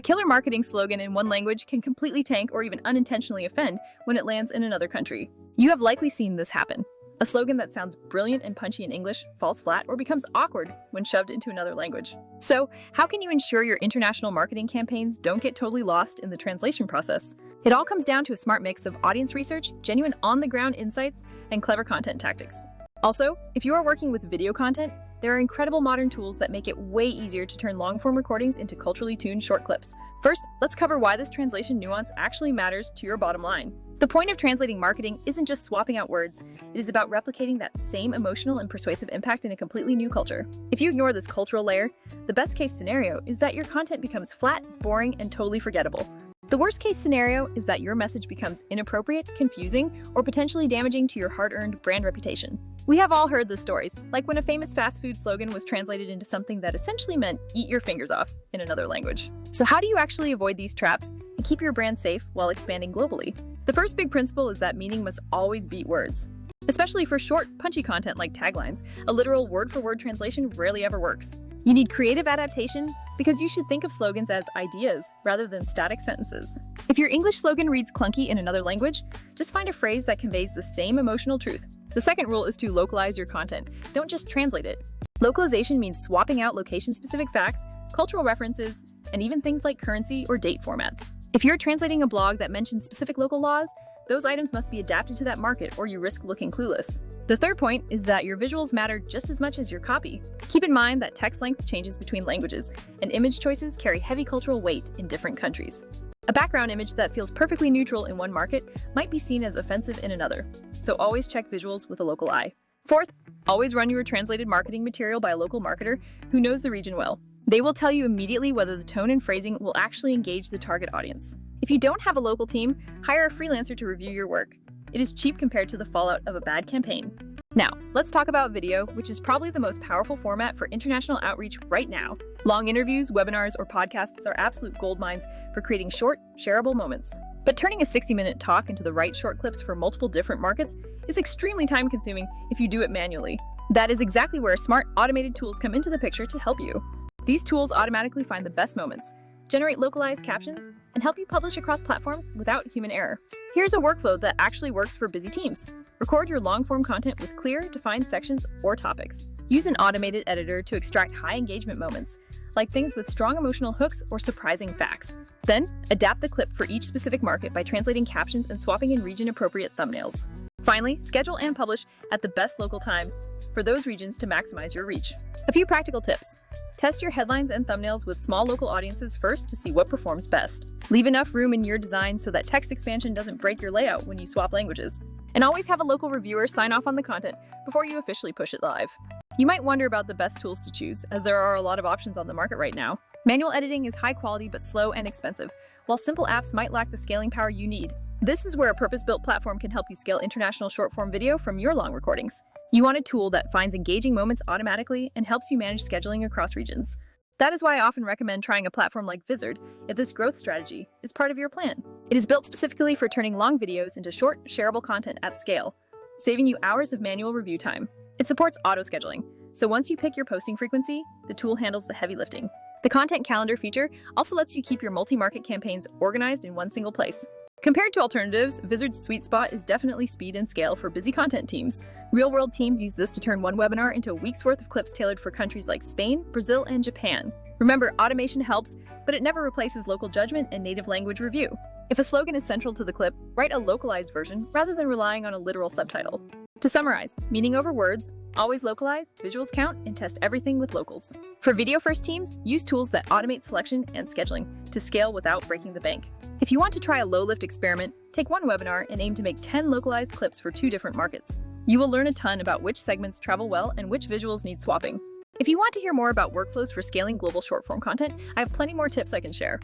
killer marketing slogan in one language can completely tank or even unintentionally offend when it lands in another country. You have likely seen this happen. A slogan that sounds brilliant and punchy in English falls flat or becomes awkward when shoved into another language. So, how can you ensure your international marketing campaigns don't get totally lost in the translation process? It all comes down to a smart mix of audience research, genuine on-the-ground insights, and clever content tactics. Also, if you are working with video content, there are incredible modern tools that make it way easier to turn long-form recordings into culturally tuned short clips. First, let's cover why this translation nuance actually matters to your bottom line. The point of translating marketing isn't just swapping out words, it is about replicating that same emotional and persuasive impact in a completely new culture. If you ignore this cultural layer, the best case scenario is that your content becomes flat, boring, and totally forgettable. The worst case scenario is that your message becomes inappropriate, confusing, or potentially damaging to your hard-earned brand reputation. We have all heard the stories, like when a famous fast food slogan was translated into something that essentially meant "eat your fingers off" in another language. So how do you actually avoid these traps and keep your brand safe while expanding globally? The first big principle is that meaning must always beat words. Especially for short, punchy content like taglines, a literal word-for-word translation rarely ever works. You need creative adaptation because you should think of slogans as ideas rather than static sentences. If your English slogan reads clunky in another language, just find a phrase that conveys the same emotional truth. The second rule is to localize your content. Don't just translate it. Localization means swapping out location-specific facts, cultural references, and even things like currency or date formats. If you're translating a blog that mentions specific local laws, those items must be adapted to that market or you risk looking clueless. The third point is that your visuals matter just as much as your copy. Keep in mind that text length changes between languages, and image choices carry heavy cultural weight in different countries. A background image that feels perfectly neutral in one market might be seen as offensive in another, so always check visuals with a local eye. Fourth, always run your translated marketing material by a local marketer who knows the region well. They will tell you immediately whether the tone and phrasing will actually engage the target audience. If you don't have a local team, hire a freelancer to review your work. It is cheap compared to the fallout of a bad campaign. Now, let's talk about video, which is probably the most powerful format for international outreach right now. Long interviews, webinars, or podcasts are absolute goldmines for creating short, shareable moments. But turning a 60-minute talk into the right short clips for multiple different markets is extremely time-consuming if you do it manually. That is exactly where smart, automated tools come into the picture to help you. These tools automatically find the best moments, generate localized captions, and help you publish across platforms without human error. Here's a workflow that actually works for busy teams. Record your long-form content with clear, defined sections or topics. Use an automated editor to extract high engagement moments, like things with strong emotional hooks or surprising facts. Then, adapt the clip for each specific market by translating captions and swapping in region-appropriate thumbnails. Finally, schedule and publish at the best local times for those regions to maximize your reach. A few practical tips. Test your headlines and thumbnails with small local audiences first to see what performs best. Leave enough room in your design so that text expansion doesn't break your layout when you swap languages. And always have a local reviewer sign off on the content before you officially push it live. You might wonder about the best tools to choose, as there are a lot of options on the market right now. Manual editing is high quality but slow and expensive, while simple apps might lack the scaling power you need. This is where a purpose-built platform can help you scale international short-form video from your long recordings. You want a tool that finds engaging moments automatically and helps you manage scheduling across regions. That is why I often recommend trying a platform like Vizard if this growth strategy is part of your plan. It is built specifically for turning long videos into short, shareable content at scale, saving you hours of manual review time. It supports auto-scheduling, so once you pick your posting frequency, the tool handles the heavy lifting. The content calendar feature also lets you keep your multi-market campaigns organized in one single place. Compared to alternatives, Vizard's sweet spot is definitely speed and scale for busy content teams. Real-world teams use this to turn one webinar into a week's worth of clips tailored for countries like Spain, Brazil, and Japan. Remember, automation helps, but it never replaces local judgment and native language review. If a slogan is central to the clip, write a localized version rather than relying on a literal subtitle. To summarize, meaning over words, always localize, visuals count, and test everything with locals. For video-first teams, use tools that automate selection and scheduling to scale without breaking the bank. If you want to try a low-lift experiment, take one webinar and aim to make 10 localized clips for 2 different markets. You will learn a ton about which segments travel well and which visuals need swapping. If you want to hear more about workflows for scaling global short-form content, I have plenty more tips I can share.